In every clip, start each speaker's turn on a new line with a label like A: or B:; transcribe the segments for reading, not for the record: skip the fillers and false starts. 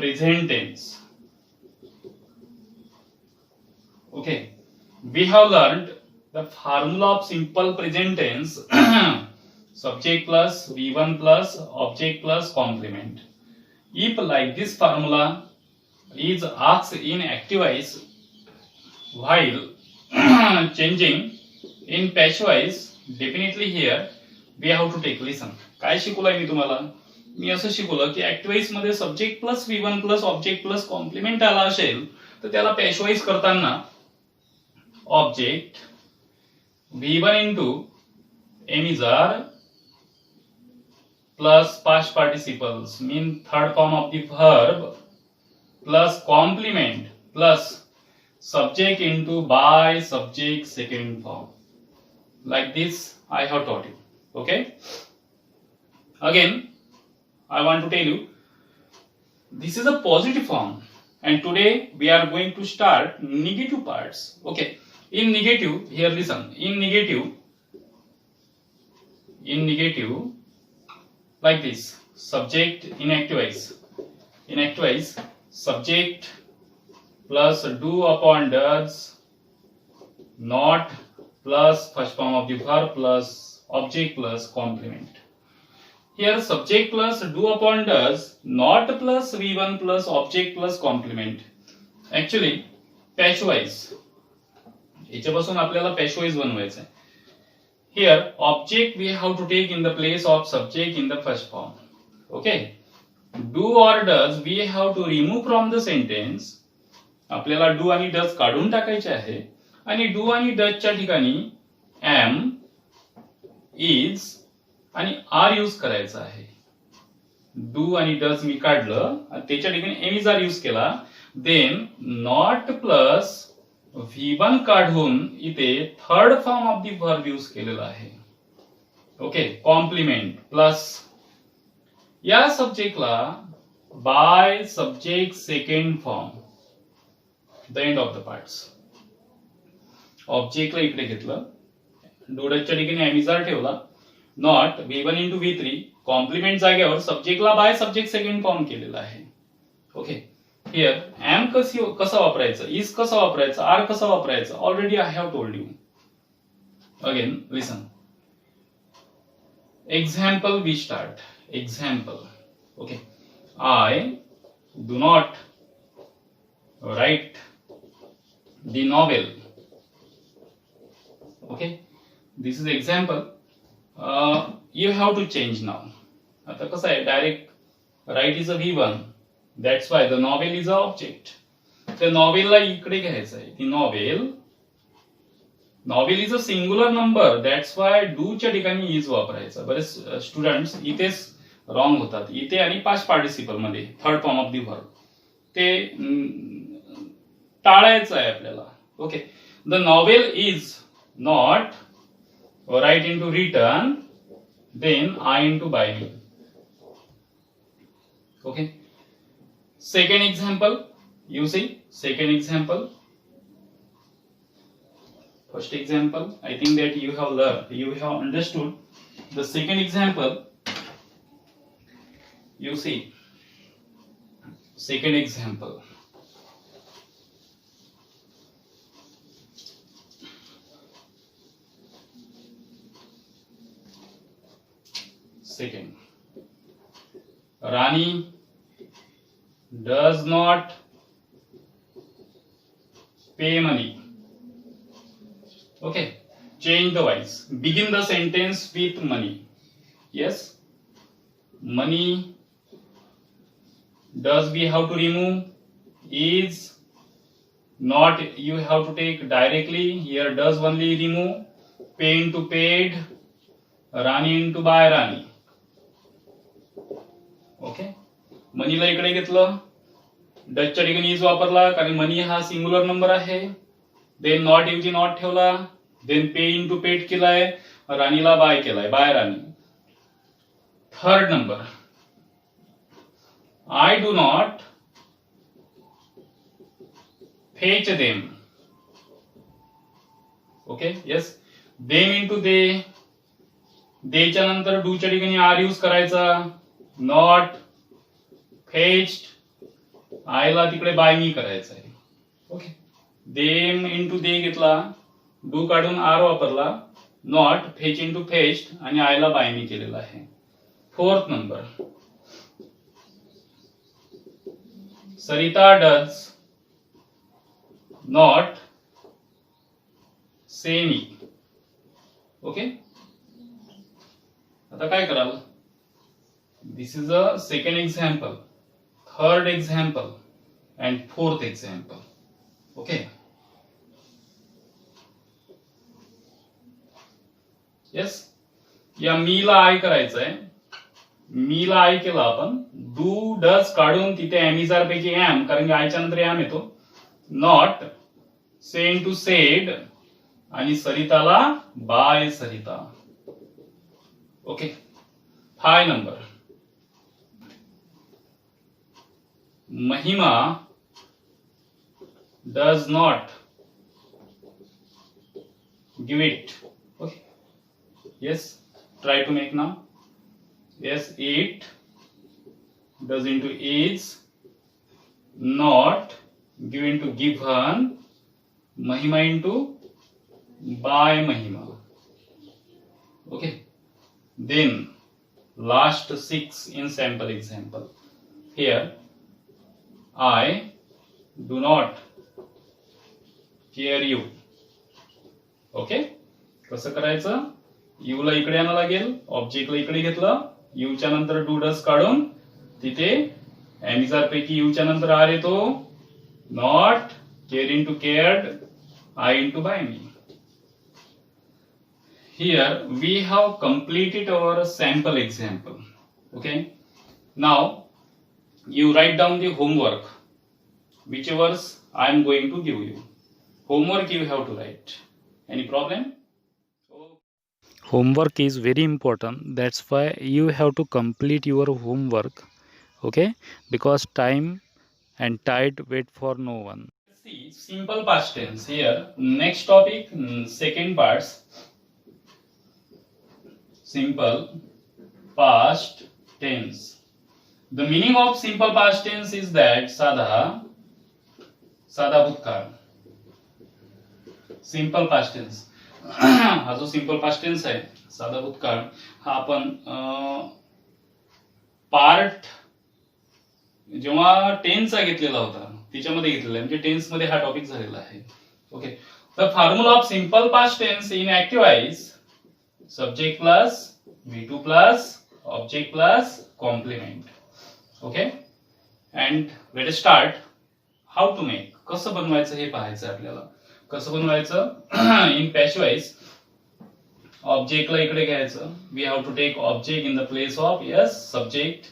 A: present tense. Okay, we have learned the formula of simple present tense. Subject plus V1 plus object plus complement. If like this formula is asked in active voice while changing in passive voice, definitely here we have to take listen. काय शिकवलंय मी तुम्हाला? मी असं शिकवलं की active voice मध्ये subject plus V1 plus object plus complement आला असेल तर त्याला passive voice करताना object V1 into emissary plus past participles mean third form of the verb plus complement plus subject into by subject second form. Like this I have taught you. Okay. Again, I want to tell you this is a positive form and today we are going to start negative parts. Okay. In negative, here listen. In negative, like this, subject in active voice. In active voice, subject plus do upon does, not plus first form of the verb plus object plus complement. Here subject plus do upon does, not plus V1 plus object plus complement. Actually, passive voice. याच्यापासून आपल्याला passive voice बनवायचं आहे. Here object we have to take in the place of subject in the first form. Okay. Do or does we have to remove from the sentence. आपल्याला do आणि does काढून टाकायचे आहे आणि do आणि does च्या ठिकाणी am, is आणि are यूज करायचा आहे. Do आणि does मी काढलं आणि त्याच्या ठिकाणी am is are यूज केला. Then not plus V1 काढून इथे third form of the verb use केलेला आहे. ओके, कॉम्प्लिमेंट प्लस या सब्जेक्टला by subject second form. The end of the parts. ऑब्जेक्टला इकडे घेतलं, डोडच्या ठिकाणी एमिजार ठेवला, not V1 into V3 compliment जागेवर सब्जेक्टला बाय सब्जेक्ट सेकंड फॉर्म केलेला आहे. ओके. Here am कसा वापरायचं, is कसा वापरायचं, are कसा वापरायचं, already I have told you. Again, listen. Example we start. Example. Okay. I do not write the novel. Okay. This is example. You have to change now. आता कसं आहे, direct write is a V1. That's why the novel is an object. The novel ला इकडे घ्यायचं आहे. The novel is a singular number. That's why do च्या ठिकाणी is वापरायचं. बरेच स्टुडंट्स इथेच रॉंग होतात. इथे आणि past participle मध्ये third form of the verb ते टाळायचं आहे आपल्याला. Okay. The novel is not write into written, then I into by me. Okay. Second example, you see, second example. First example, I think that you have learned, you have understood. The second example, you see, second example. Second, Rani does not pay money. Okay, change the voice. Begin the sentence with money. Yes, money. Does we have to remove, is not you have to take directly. Here does only remove, pay into paid, Rani into by Rani. Okay. मनीला इकडे घेतलं, डचच्या ठिकाणी is वापरला कारण money हा singular number आहे. Then not ऐवजी नॉट ठेवला, देन पे इनटू पेड केलाय, राणीला बाय केलाय, by Rani. Third number, I do not fetch them. Okay. Yes, them into they. देच्या नंतर डू च्या ठिकाणी आर यूज करायचा, नॉट fetched, आयला तिकडे बाय मी करायचं आहे. ओके, देम इंटू दे घेतला, डू काढून आर वापरला, नॉट फेच इंटू फेच्ड आणि आयला बाय मी केलेला आहे. Fourth number, Sarita does not से मी. ओके, आता काय कराल? This is a second example, third example and fourth example. Okay, yes, या मीला आय करायचंय. मीला आय केला आपण, डू डज काढून तिथे एमिजार पैकी एम, कारण की आयच्या नंतर एम येतो. नॉट से इंटू सेड आणि सरिताला बाय सरिता. ओके, 5 नंबर, महिमा does not give it. Okay, yes, try to make now. Yes, it does into is, not give into given, mahima into by mahima. Okay, then last 6 in sample example. Here I do not care you. Okay, कसं करायचं? You ला इकडे आणावं लागेल, ऑब्जेक्टला इकडे घेतलं, यूच्या नंतर do does काढून तिथे एमिजार पैकी यूच्या नंतर आर येतो, not care into cared, I into by me. Here we have completed our sample example. Okay, now you write down the homework, whichever I am going to give you. Homework you have to write. Any problem?
B: Homework is very important, that's why you have to complete your homework. Okay, because time and tide wait for no one.
A: See, simple past tense here. Next topic, second parts. Simple past tense. The meaning of simple past tense is that साधा भूतकाळ. Simple past tense हा जो simple past tense आहे, साधा भूतकाळ, हा आपण part जेव्हा टेन्सचा घेतलेला होता त्याच्यामध्ये घेतलेला आहे, म्हणजे टेन्स मध्ये हा टॉपिक झालेला आहे. Okay, the formula of simple past tense in active is subject plus V2 plus object plus complement. Okay, and let us start. How to make, कसं बनवायचं हे पाहायचं आपल्याला. कसं बनवायचं? इन पॅसिव्ह वॉइस ऑब्जेक्टला इकडे घ्यायचं. We have to take object in the place of yes subject.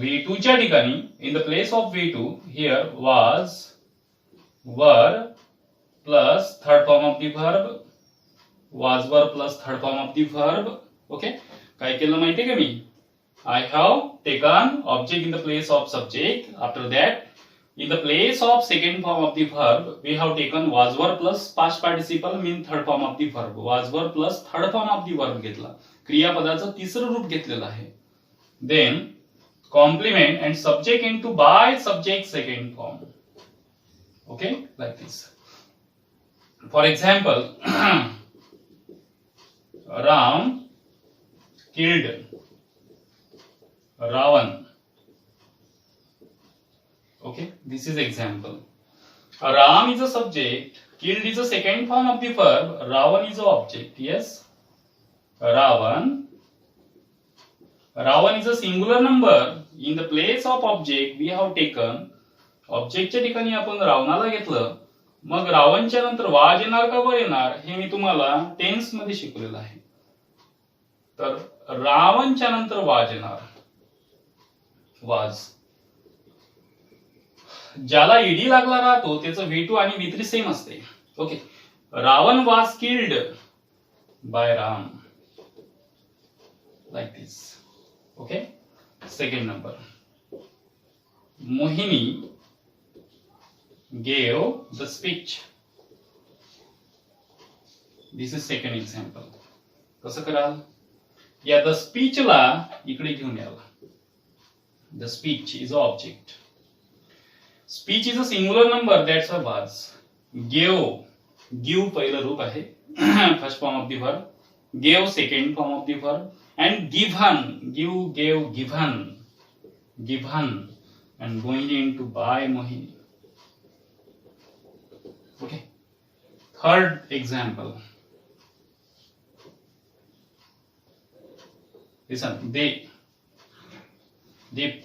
A: V2 च्या ठिकाणी in the place of V2 here was, were plus third form of the verb, was were plus third form of the verb. Okay, काय केलं माहितीये का मी? I have taken object in the place of subject. After that, in the place of second form of the verb, we have taken was were plus past participle mean third form of the verb. Was were plus third form of the verb घेतला. क्रियापदाचं तिसरं रूप घेतलेलं आहे. Then complement and subject into by subject second form. Okay, like this. For example, Ram killed Ravan. Okay, this is example. Ram is a subject, killed is a second form of the verb, Ravan is a object. Yes, Ravan is a singular number. In the place of object we have taken, ऑब्जेक्टच्या ठिकाणी आपण रावणाला घेतलं, मग रावणच्या नंतर was येणार का वर येणार हे मी तुम्हाला tense मध्ये शिकवलेलं आहे. तर रावणच्या नंतर वाज येणार, वाज. ज्याला ईडी लागला राहतो त्याचं V2 आणि V3 सेम असते. Okay, Ravan was killed by Ram, like this. Okay, second number, Mohini gave the speech. This is second example. कसं कराल? या द स्पीचला इकडे घेऊन याल. The speech is an object. Speech is a singular number, that's a was. Give पहिलं रूप आहे, first form of the verb. Gave second form of the verb. And given, gave, given and going into by Mohini. Okay. Third example. Listen, they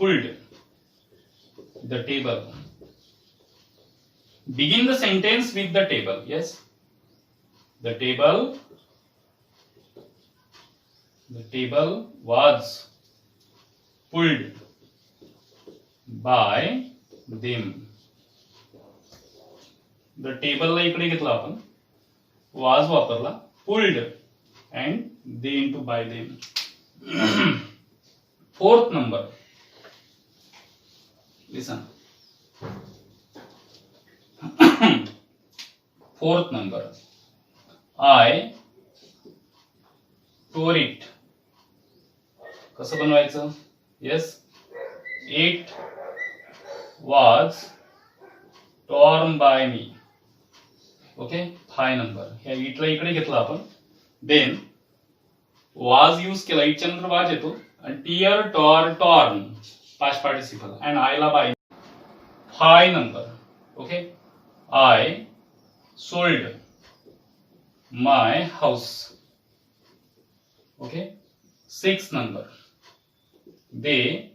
A: pulled the table. Begin the sentence with the table. Yes. The table was pulled by them. The table ला इकडे घेतला आपण, was वापरला, pulled and they into by them. Fourth number. Listen. Fourth number. I tore it. कसं बनवायचं? Yes. It was torn by me. Okay, 5 number. ह्या इटला इकडे घेतला आपण. Then was यूज केला, इटच्या नंतर वाज येतो, आणि tear, tore, torn past participle, and I La by. 5 number. Okay, I sold my house. Okay, 6 number. They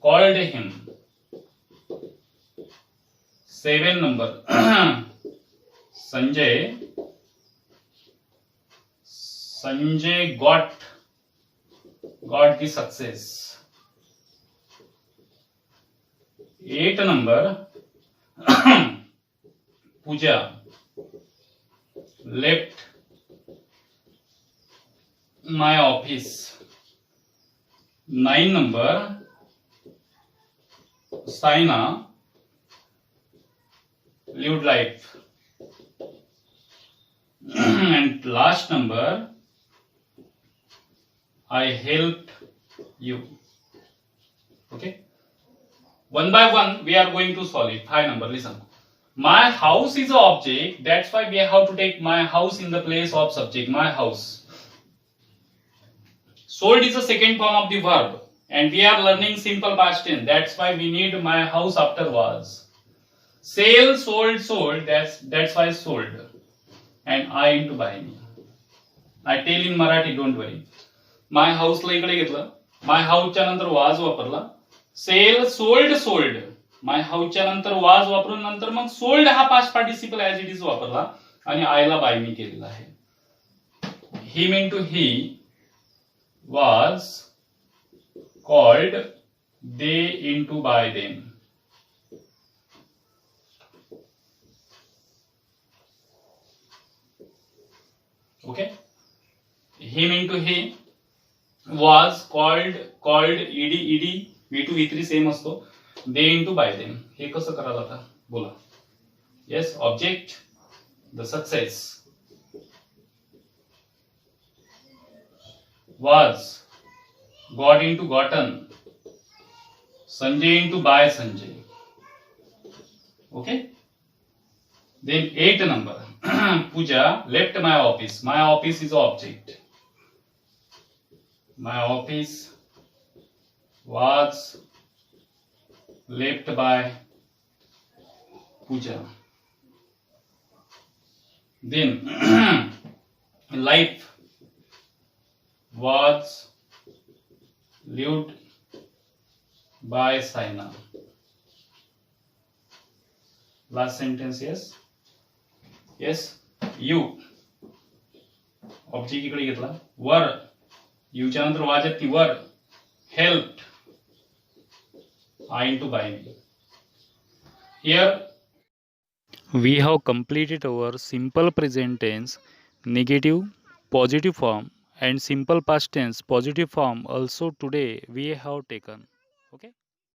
A: called him. 7 number. Sanjay got the success. 8 number. Pooja left my office. 9 number. Saina lived life. And last number, I helped you. Okay, one by one we are going to solve it. 5 number. Listen, my house is an object, that's why we have to take my house in the place of subject. My house. Sold is the second form of the verb, and we are learning simple past tense, that's why we need my house after was. Sell, sold, that's why sold, and I into buy me. I tell in Marathi, don't worry. My house ला इकडे घेतलं, my house च्या नंतर was वापरला. Sell, sold, my house च्या नंतर was वापरून नंतर मग sold हा past participle as it is वापरला, आणि I ला buy me केलेला आहे. Him into he was called, they into by them. Okay, him into he, was called, ed v2 v3 same असतो, they into by them. हे कसं करायला आता बोला. Yes, object, the success. Was got into gotten, Sanjay into by Sanjay. Okay, then 8 number. Pooja left my office. My office is object. My office was left by Pooja. Then life was lived by Saina. Last sentence. Yes, you object इकडे घेतला, वर यूच्या नंतर was येते, वर helped, I into by me. Here
B: We have completed our simple present tense, negative, positive form, and simple past tense, positive form also today we have taken. Okay.